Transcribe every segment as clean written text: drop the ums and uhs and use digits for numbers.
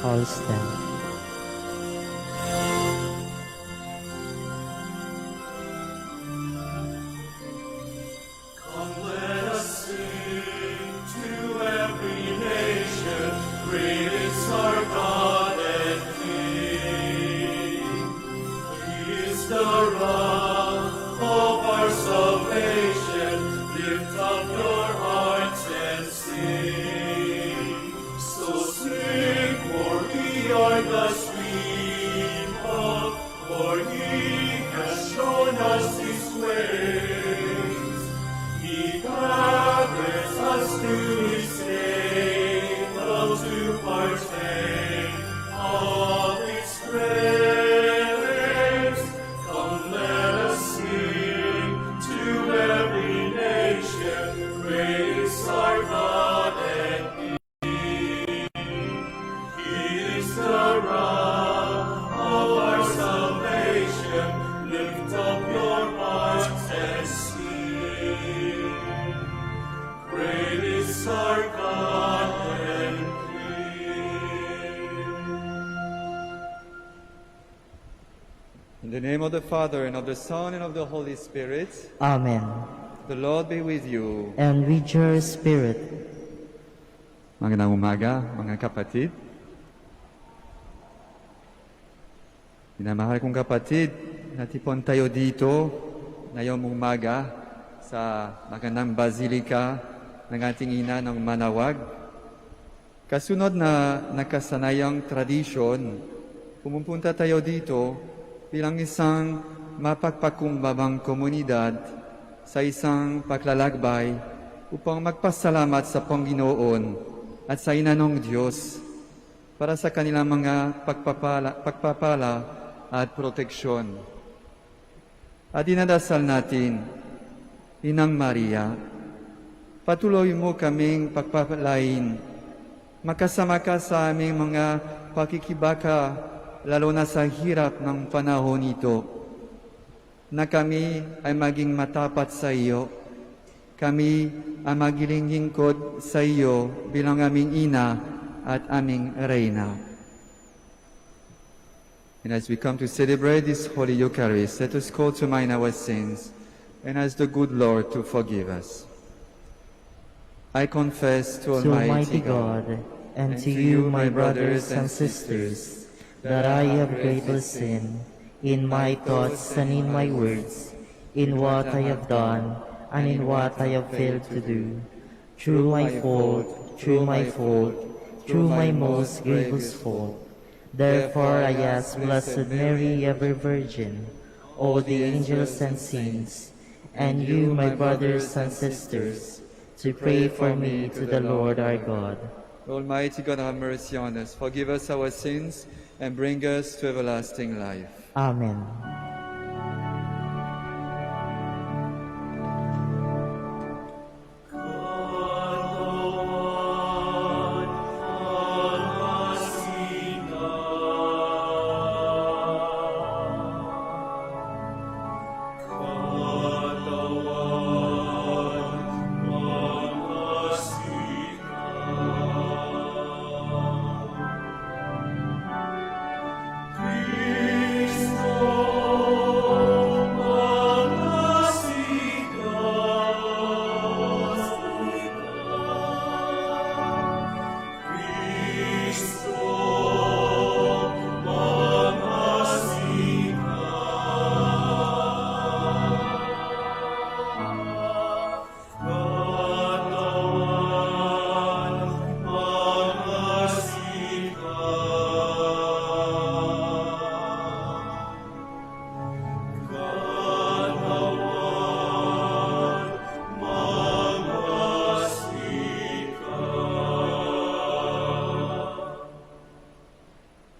all stand. In the name of the Father, and of the Son, and of the Holy Spirit. Amen. The Lord be with you. And with your spirit. Magandang umaga, mga kapatid. Minamahal kong kapatid, natipon tayo dito ngayong umaga sa magandang Basilica ng ating ina ng Manaoag. Kasunod na nakasanayang tradisyon, pumupunta tayo dito bilang isang mapagpakumbabang komunidad sa isang paglalakbay upang magpasalamat sa Panginoon at sa Ina ng Diyos para sa kanilang mga pagpapala at proteksyon. At dinadasal natin, Inang Maria, patuloy mo kaming pagpapalain, makasama ka sa aming mga pakikibaka, lalo na sa hirap ng panahon ito, na kami ay maging matapat sa iyo, kami ay maging lingkod sa iyo bilang aming ina at aming reyna. And as we come to celebrate this Holy Eucharist, let us call to mind our sins and ask the good Lord to forgive us. I confess to Almighty God and to you, my brothers and sisters, that I have greatly sinned in my thoughts and in my words, in what I have done and in what I have failed to do, through my fault, through my most grievous fault. Therefore I ask Blessed Mary, ever Virgin, all the angels and saints, and you, my brothers and sisters, to pray for me to the Lord our God. Almighty God, have mercy on us, forgive us our sins, and bring us to everlasting life. Amen.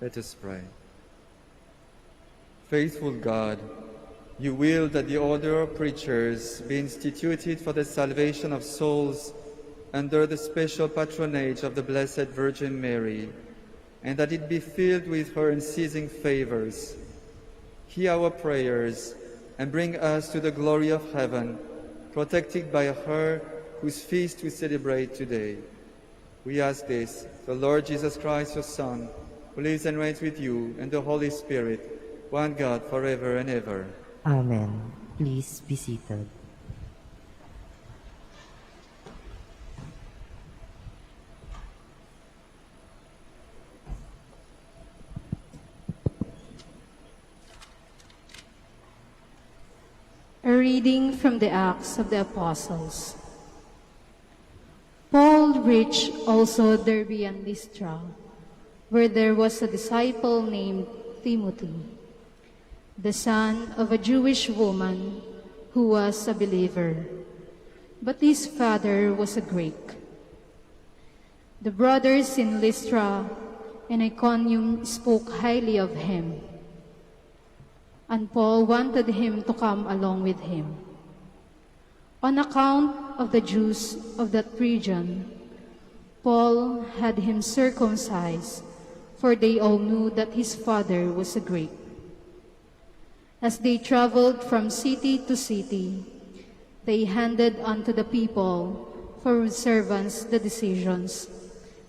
Let us pray. Faithful God, you will that the order of preachers be instituted for the salvation of souls under the special patronage of the Blessed Virgin Mary, and that it be filled with her unceasing favors. Hear our prayers and bring us to the glory of heaven, protected by her whose feast we celebrate today. We ask this, the Lord Jesus Christ, your Son, who lives and reigns with you and the Holy Spirit, one God, forever and ever. Amen. Please be seated. A reading from the Acts of the Apostles. Paul reached also Derbe and Lystra, where there was a disciple named Timothy, the son of a Jewish woman who was a believer, but his father was a Greek. The brothers in Lystra and Iconium spoke highly of him, and Paul wanted him to come along with him. On account of the Jews of that region, Paul had him circumcised, for they all knew that his father was a Greek. As they traveled from city to city, they handed unto the people for observance the decisions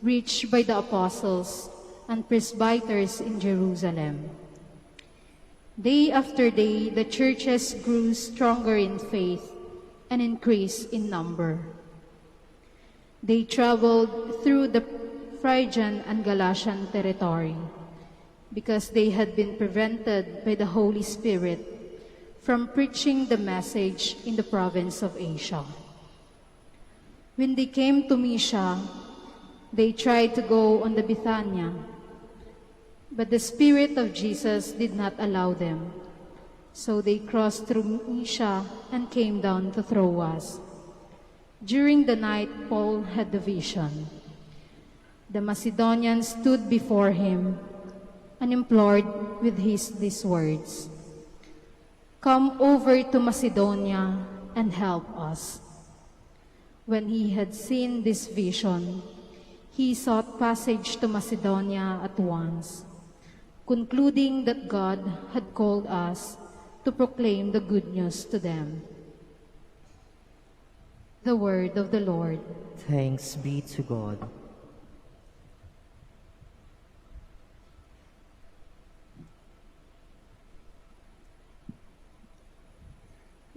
reached by the apostles and presbyters in Jerusalem. Day after day, the churches grew stronger in faith and increased in number. They traveled through the Phrygian and Galatian territory because they had been prevented by the Holy Spirit from preaching the message in the province of Asia. When they came to Mysia, they tried to go on the Bithynia, but the Spirit of Jesus did not allow them. So they crossed through Mysia and came down to Troas. During the night, Paul had the vision. The Macedonians stood before him and implored with these words, "Come over to Macedonia and help us." When he had seen this vision, he sought passage to Macedonia at once, concluding that God had called us to proclaim the good news to them. The word of the Lord. Thanks be to God.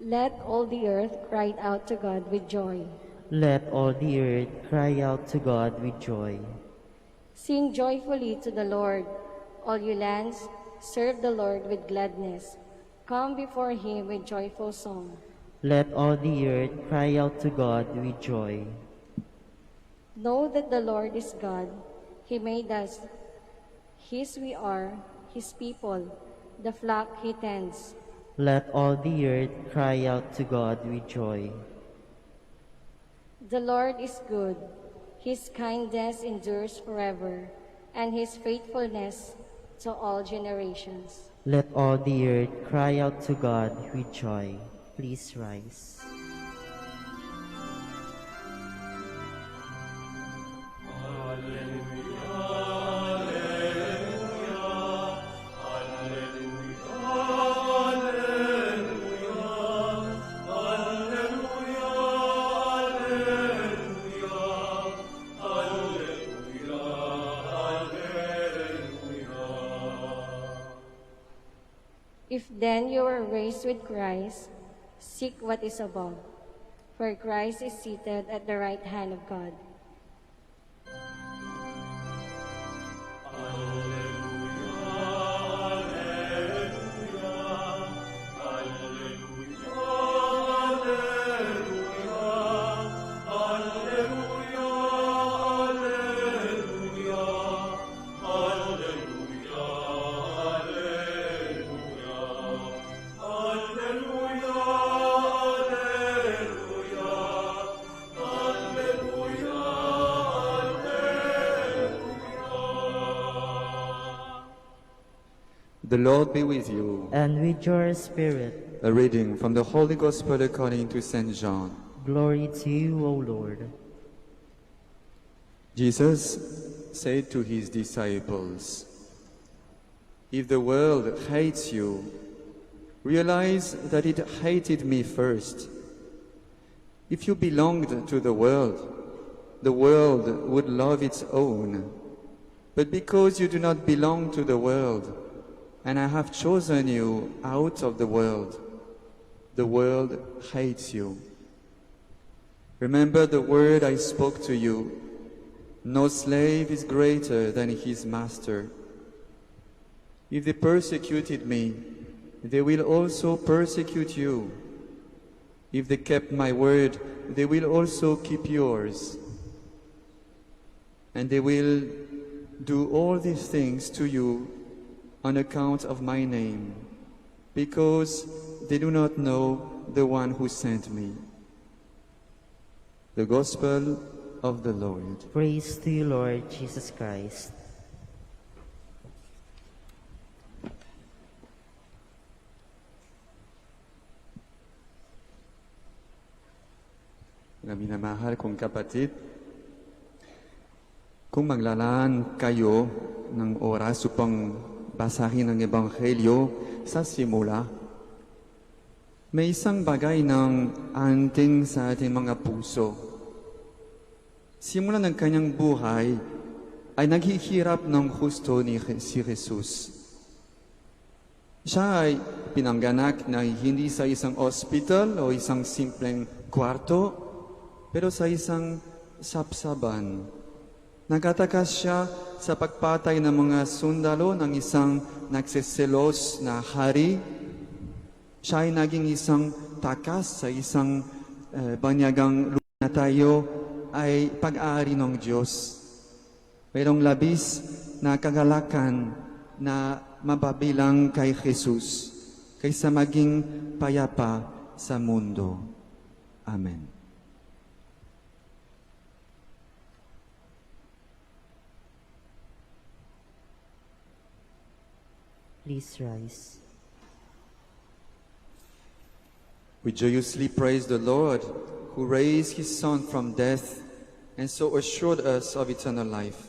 Let all the earth cry out to God with joy. Let all the earth cry out to God with joy. Sing joyfully to the Lord, all you lands, serve the Lord with gladness. Come before him with joyful song. Let all the earth cry out to God with joy. Know that the Lord is God. He made us. His we are, his people, the flock he tends. Let all the earth cry out to God with joy. The Lord is good. His kindness endures forever, and his faithfulness to all generations. Let all the earth cry out to God with joy. Please rise. If then you are raised with Christ, seek what is above, where Christ is seated at the right hand of God. The Lord be with you. And with your spirit. A reading from the Holy Gospel according to St. John. Glory to you, O Lord. Jesus said to his disciples, "If the world hates you, realize that it hated me first. If you belonged to the world would love its own. but because you do not belong to the world, and I have chosen you out of the world hates you. Remember the word I spoke to you. No slave is greater than his master. If they persecuted me, they will also persecute you. If they kept my word, they will also keep yours. And they will do all these things to you on account of my name, because they do not know the one who sent me. The Gospel of the Lord. Praise to you, Lord Jesus Christ. Na minamahal kong kapatid, kung maglalaan kayo ng oras upang basahin ang Ebanghelyo sa simula, may isang bagay ng anting sa ating mga puso. Simula ng kanyang buhay ay naghihirap ng husto si Jesus. Siya ay pinangganak na hindi sa isang ospital o isang simpleng kwarto, pero sa isang sapsaban. Nagkatakas siya sa pagpatay ng mga sundalo ng isang nagseselos na hari. Siya ay naging isang takas sa isang banyagang lupa na tayo ay pag-aari ng Diyos. Mayroong labis na kagalakan na mababilang kay Jesus kaysa maging payapa sa mundo. Amen. Please rise. We joyously praise the Lord, who raised his Son from death and so assured us of eternal life.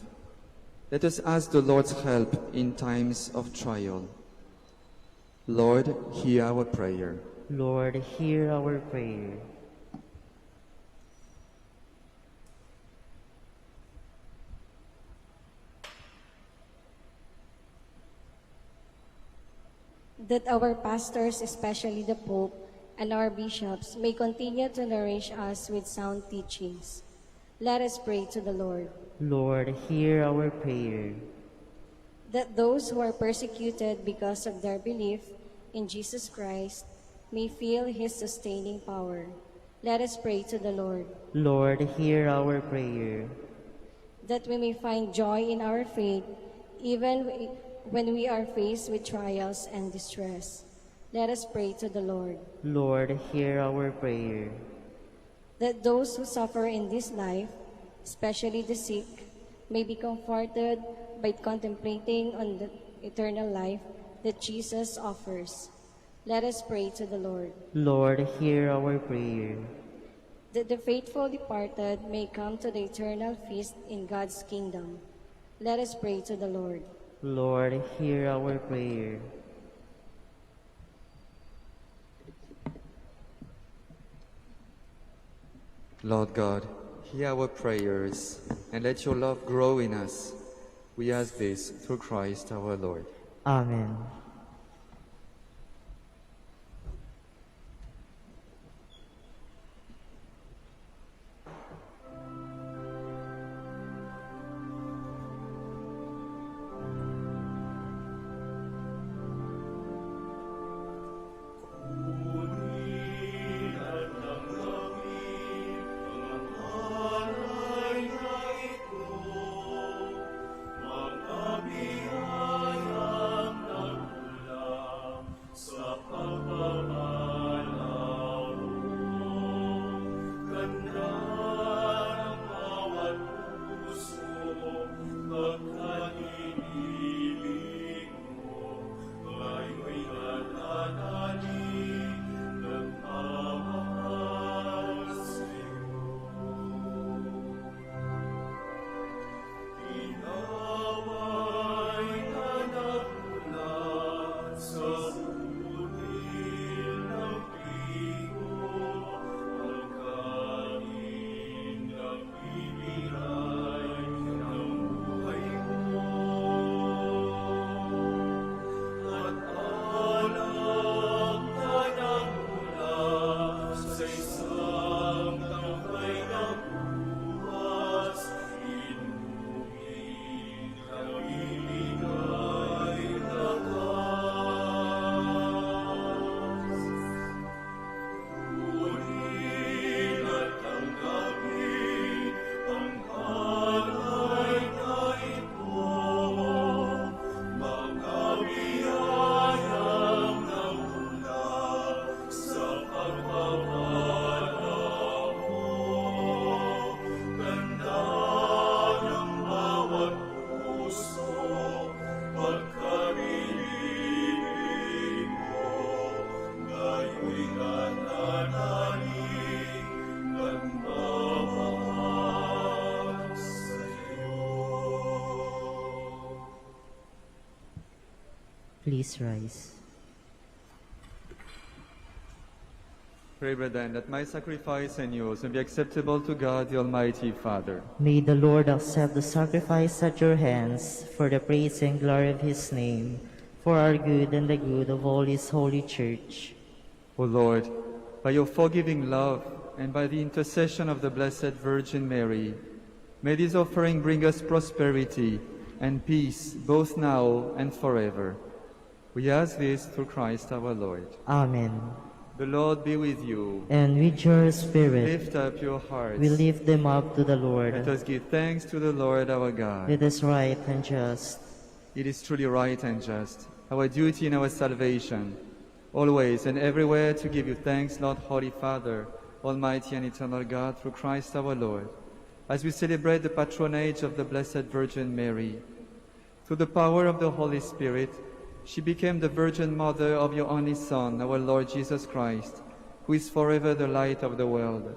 Let us ask the Lord's help in times of trial. Lord, hear our prayer. Lord, hear our prayer. That our pastors, especially the Pope, and our bishops may continue to nourish us with sound teachings. Let us pray to the Lord. Lord, hear our prayer. That those who are persecuted because of their belief in Jesus Christ may feel his sustaining power. Let us pray to the Lord. Lord, hear our prayer. That we may find joy in our faith, even when we are faced with trials and distress. Let us pray to the Lord. Lord, hear our prayer. That those who suffer in this life, especially the sick, may be comforted by contemplating on the eternal life that Jesus offers. Let us pray to the Lord. Lord, hear our prayer. That the faithful departed may come to the eternal feast in God's kingdom. Let us pray to the Lord. Lord, hear our prayer. Lord God, hear our prayers, and let your love grow in us. We ask this through Christ our Lord. Amen. Please rise. Pray, brethren, that my sacrifice and yours may be acceptable to God, the Almighty Father. May the Lord accept the sacrifice at your hands for the praise and glory of his name, for our good and the good of all his holy church. O Lord, by your forgiving love and by the intercession of the Blessed Virgin Mary, may this offering bring us prosperity and peace both now and forever. We ask this through Christ our Lord. Amen. The Lord be with you. And with your spirit, Lift up your hearts. we lift them up to the Lord. Let us give thanks to the Lord our God. It is right and just. It is truly right and just, our duty and our salvation, always and everywhere to give you thanks, Lord, Holy Father, Almighty and eternal God, through Christ our Lord, as we celebrate the patronage of the Blessed Virgin Mary. Through the power of the Holy Spirit, she became the Virgin Mother of your only Son, our Lord Jesus Christ, who is forever the light of the world.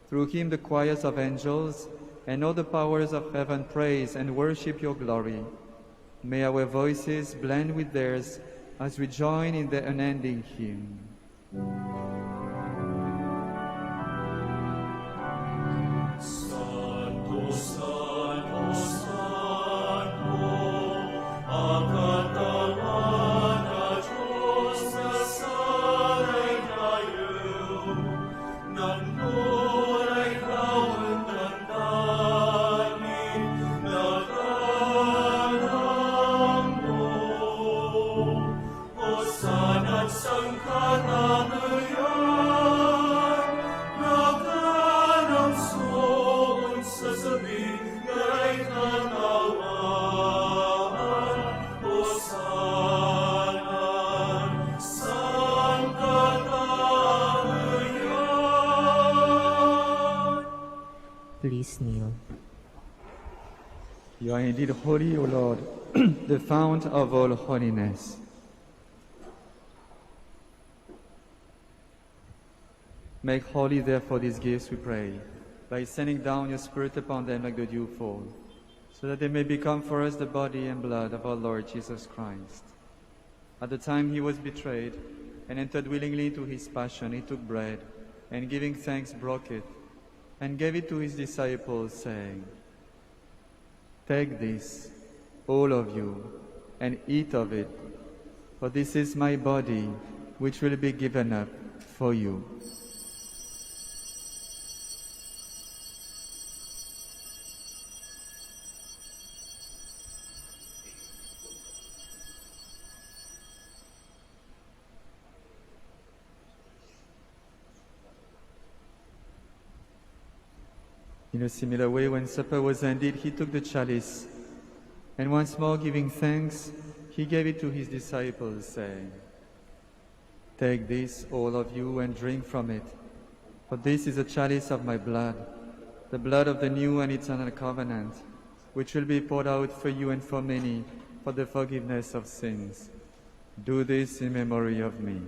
Through him the choirs of angels and all the powers of heaven praise and worship your glory. May our voices blend with theirs as we join in the unending hymn. Santo, Santo, Santo, ang katawan na Diyos na sana'y tayo, ng tunay kawan ng langit na kanang mo. O sana't sangkatangyan, naganang soon sa sabing nga'y katawan. O sana't sangkatangyan. Please kneel. You are indeed holy, O Lord, the fount of all holiness. Make holy, therefore, these gifts, we pray, by sending down your Spirit upon them like the dewfall, so that they may become for us the body and blood of our Lord Jesus Christ. At the time he was betrayed and entered willingly into his passion, he took bread, and giving thanks broke it, and gave it to his disciples, saying, "Take this, all of you, and eat of it, for this is my body, which will be given up for you." In a similar way, when supper was ended, he took the chalice, and once more giving thanks, he gave it to his disciples, saying, "Take this, all of you, and drink from it, for this is a chalice of my blood, the blood of the new and eternal covenant, which will be poured out for you and for many for the forgiveness of sins. Do this in memory of me."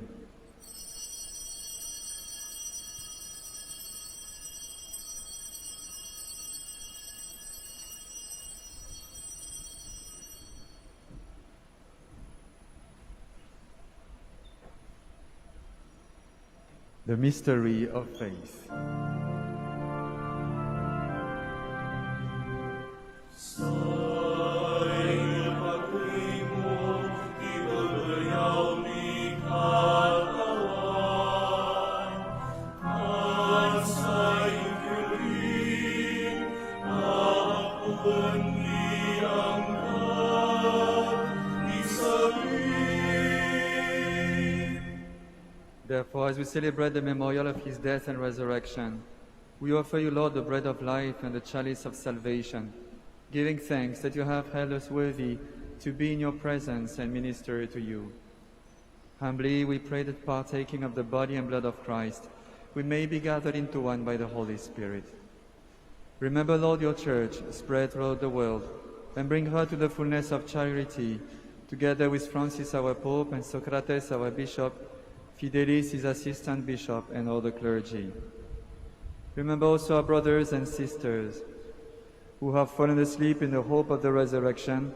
The mystery of faith. Therefore, as we celebrate the memorial of his death and resurrection, we offer you, Lord, the bread of life and the chalice of salvation, giving thanks that you have held us worthy to be in your presence and minister to you. Humbly we pray that, partaking of the body and blood of Christ, we may be gathered into one by the Holy Spirit. Remember, Lord, your church spread throughout the world, and bring her to the fullness of charity, together with Francis our Pope and Socrates our Bishop, Fidelis his assistant bishop, and all the clergy. Remember also our brothers and sisters who have fallen asleep in the hope of the resurrection,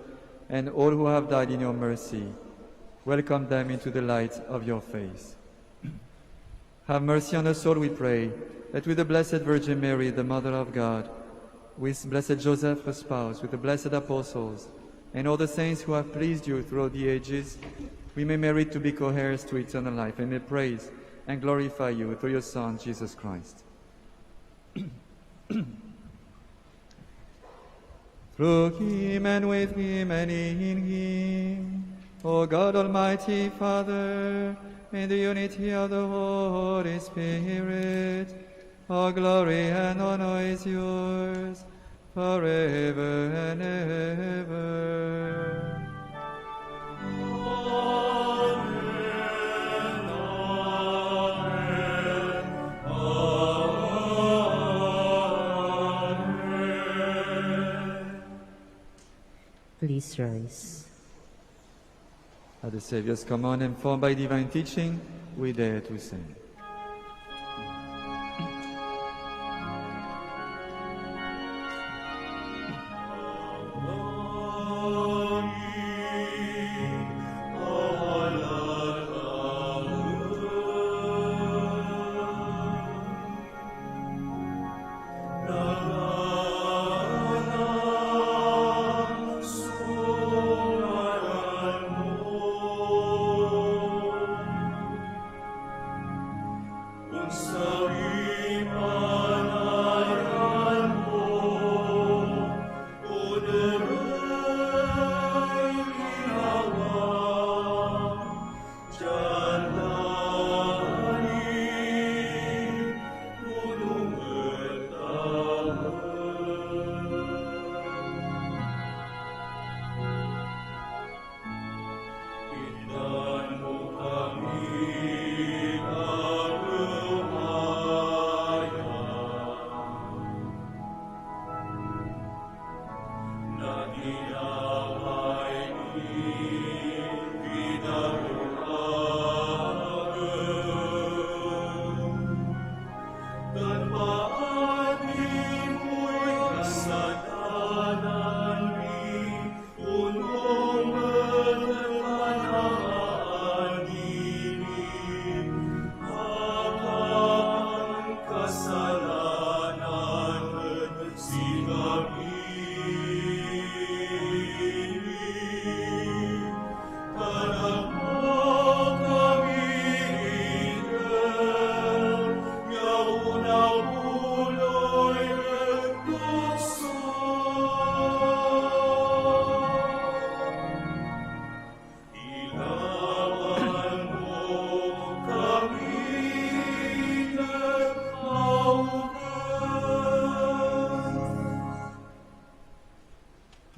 and all who have died in your mercy. Welcome them into the light of your face. Have mercy on us all, we pray, that with the Blessed Virgin Mary, the Mother of God, with Blessed Joseph, her spouse, with the blessed apostles, and all the saints who have pleased you throughout the ages, we may merit to be co-heirs to eternal life, and may praise and glorify you through your Son, Jesus Christ. Through him and with him and in him, O God Almighty Father, in the unity of the Holy Spirit, all glory and honor is yours, forever and ever. Please rise. At the Savior's command, informed by divine teaching, we dare to sing.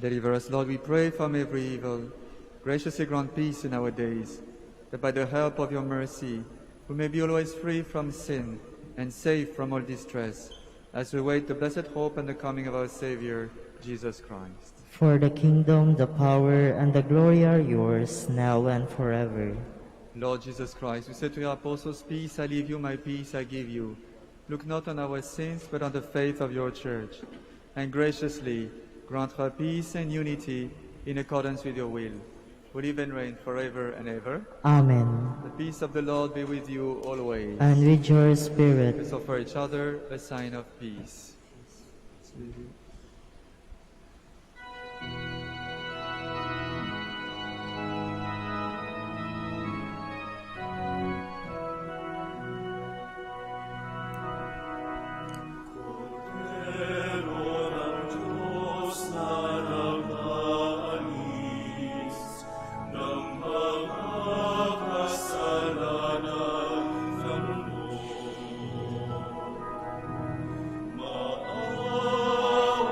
Deliver us, Lord, we pray, from every evil. Graciously grant peace in our days, that by the help of your mercy we may be always free from sin and safe from all distress, as we wait the blessed hope and the coming of our Savior, Jesus Christ. For the kingdom, the power, and the glory are yours, now and forever. Lord Jesus Christ, you said to your apostles, "Peace I leave you, my peace I give you." Look not on our sins, but on the faith of your church, and graciously grant her peace and unity in accordance with your will, who live and reign forever and ever. Amen. The peace of the Lord be with you always. And with your spirit. Let's offer each other a sign of peace. Manaoag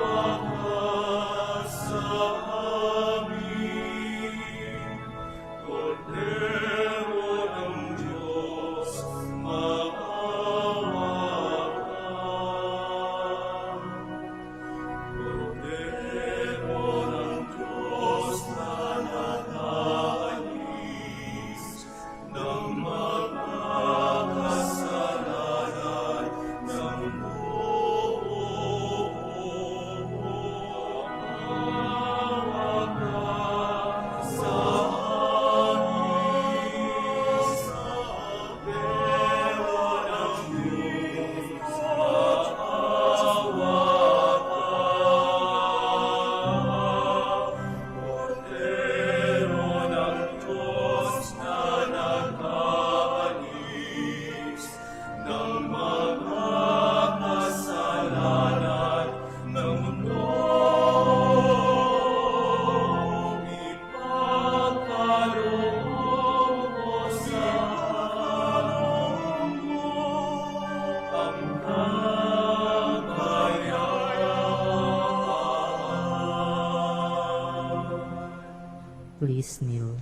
Please kneel.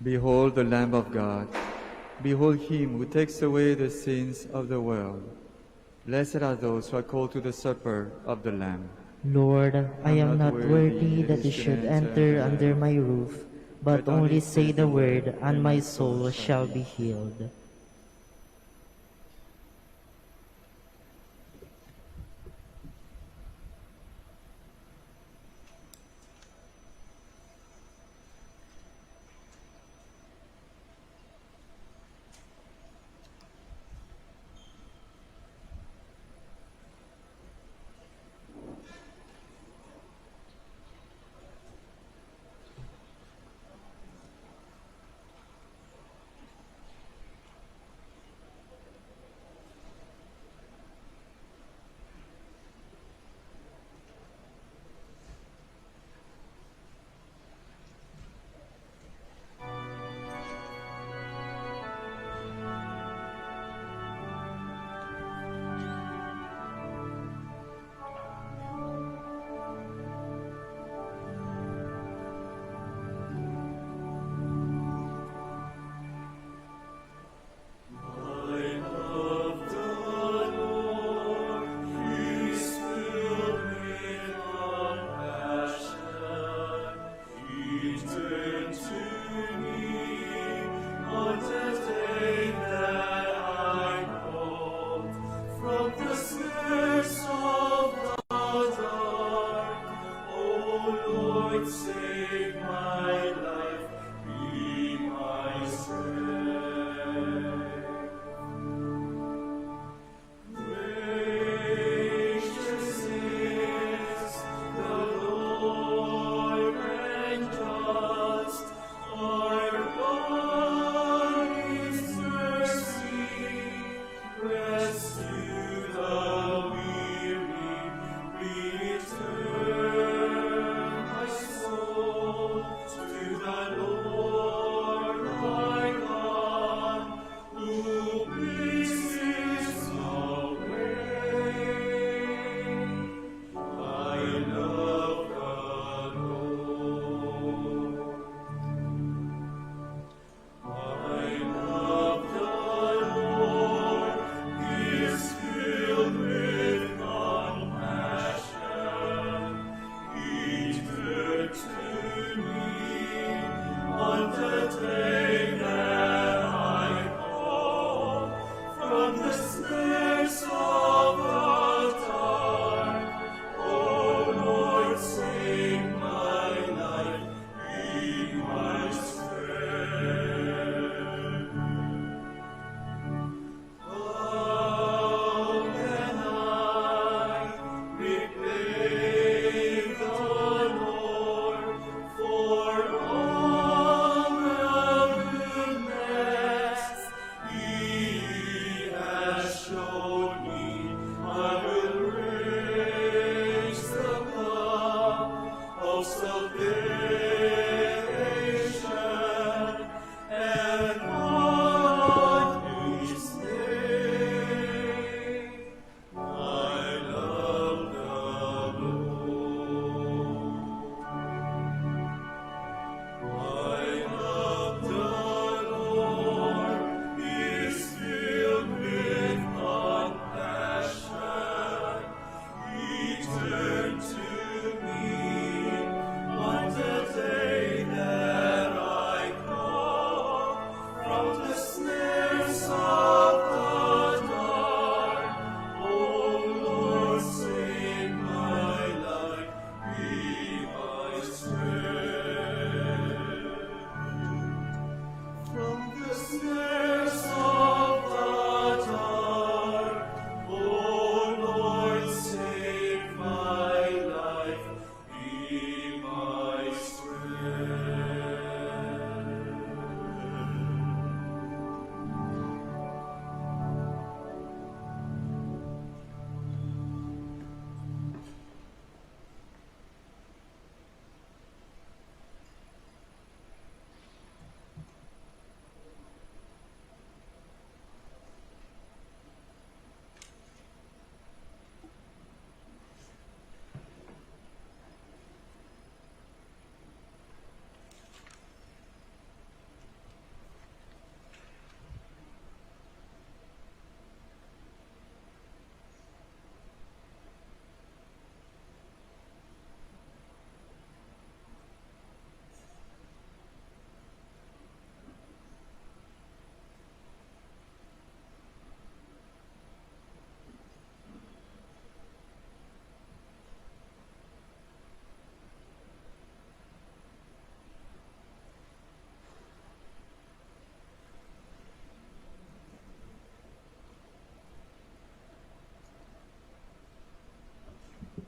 Behold the Lamb of God. Behold him who takes away the sins of the world. Blessed are those who are called to the supper of the Lamb. Lord, I am not worthy that you should enter under my roof, but only say the word, and my soul shall be healed.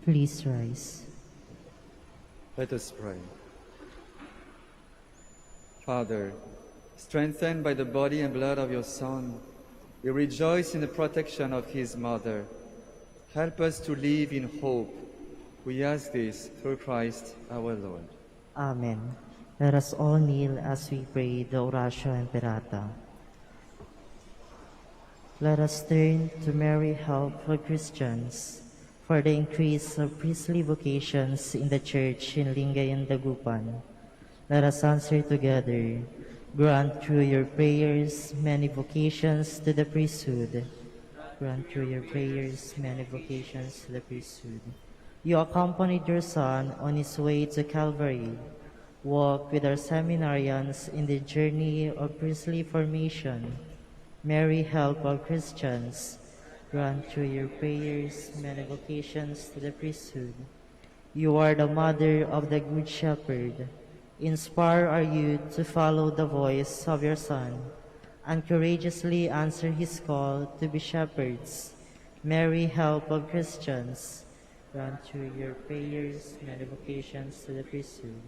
Please rise. Let us pray. Father, strengthened by the body and blood of your Son, we rejoice in the protection of his mother. Help us to live in hope. We ask this through Christ our Lord. Amen. Let us all kneel as we pray the Oratio Imperata. Let us turn to Mary, help for Christians, for the increase of priestly vocations in the Church in Lingay and Dagupan. Let us answer together. Grant through your prayers many vocations to the priesthood. Grant through your prayers many vocations to the priesthood. You accompanied your Son on his way to Calvary. Walk with our seminarians in the journey of priestly formation. Mary, help all Christians. Grant through your prayers many vocations to the priesthood. You are the mother of the Good Shepherd. Inspire our youth to follow the voice of your Son and courageously answer his call to be shepherds. Mary, help of Christians. Grant through your prayers many vocations to the priesthood.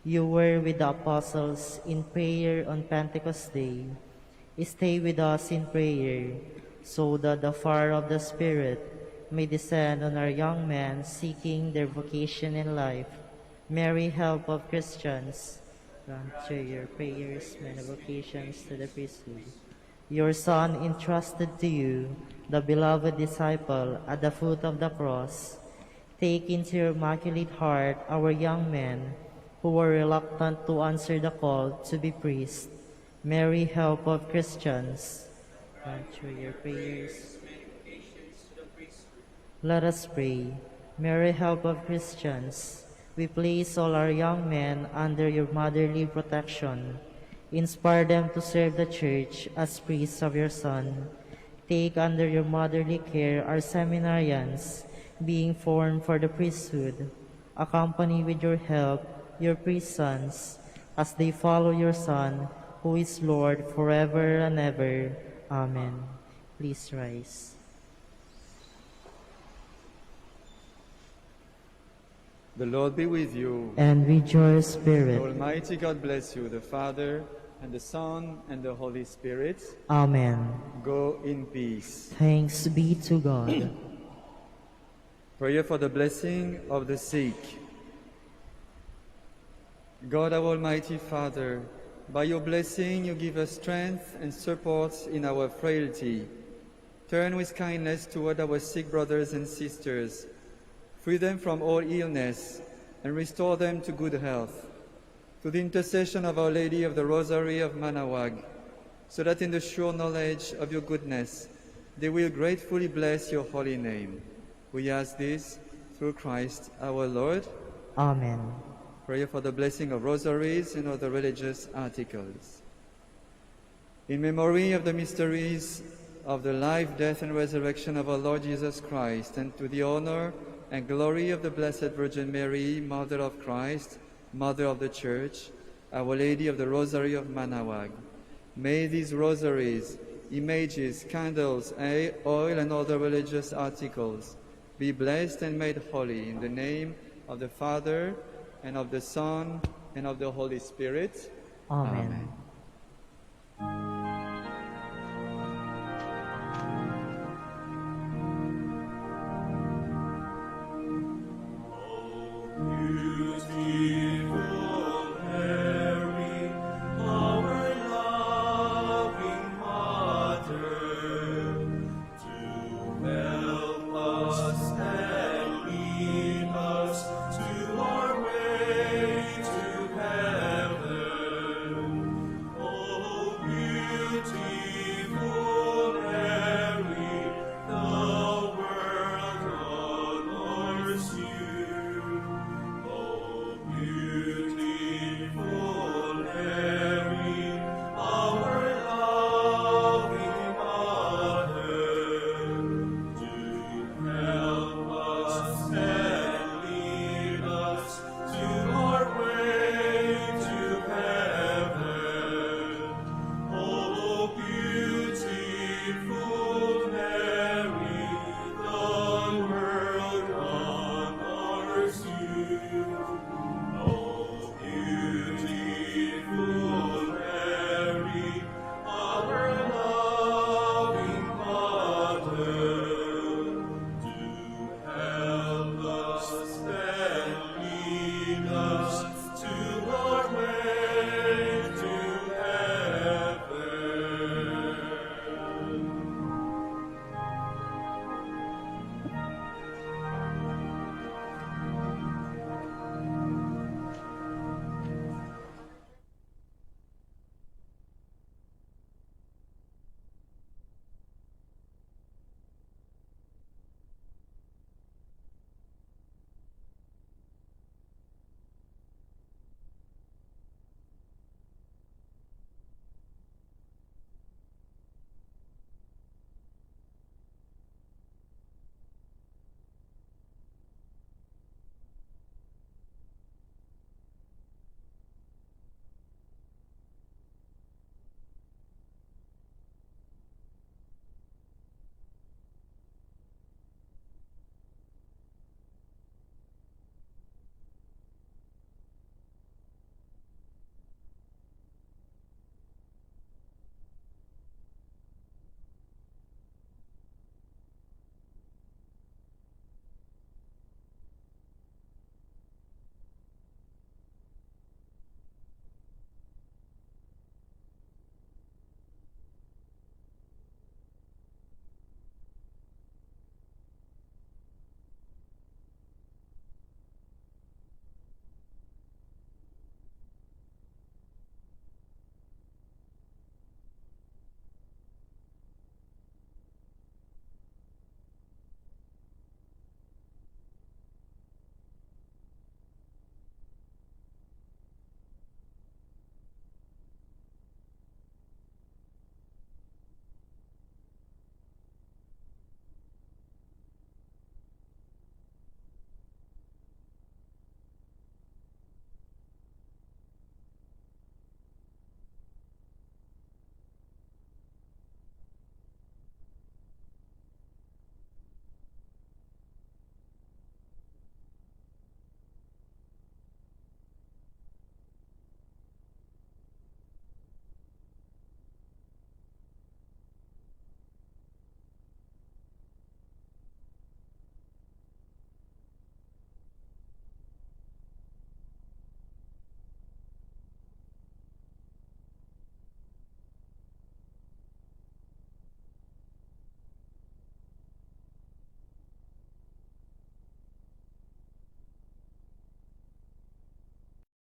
You were with the apostles in prayer on Pentecost Day. Stay with us in prayer, so that the fire of the Spirit may descend on our young men seeking their vocation in life. Mary, help of Christians, grant through your prayers many vocations to the priesthood. Your Son entrusted to you, the beloved disciple, at the foot of the cross. Take into your immaculate heart our young men who were reluctant to answer the call to be priests. Mary, help of Christians, grant through your prayers. Let us pray. Mary, help of Christians, we place all our young men under your motherly protection. Inspire them to serve the Church as priests of your Son. Take under your motherly care our seminarians, being formed for the priesthood. Accompany with your help your priest sons, as they follow your Son, who is Lord forever and ever. Amen. Please rise. The Lord be with you. And with your The spirit. Almighty God bless you, the Father, and the Son, and the Holy Spirit. Amen. Go in peace. Thanks be to God. Prayer for the blessing of the sick. God, our Almighty Father, by your blessing you give us strength and support in our frailty. Turn with kindness toward our sick brothers and sisters. Free them from all illness and restore them to good health. Through the intercession of Our Lady of the Rosary of Manaoag, so that in the sure knowledge of your goodness they will gratefully bless your holy name. We ask this through Christ our Lord. Amen. Prayer for the blessing of rosaries and other religious articles. In memory of the mysteries of the life, death, and resurrection of our Lord Jesus Christ, and to the honor and glory of the Blessed Virgin Mary, Mother of Christ, Mother of the Church, Our Lady of the Rosary of Manaoag, may these rosaries, images, candles, oil, and other religious articles be blessed and made holy in the name of the Father, and of the Son, and of the Holy Spirit. Amen.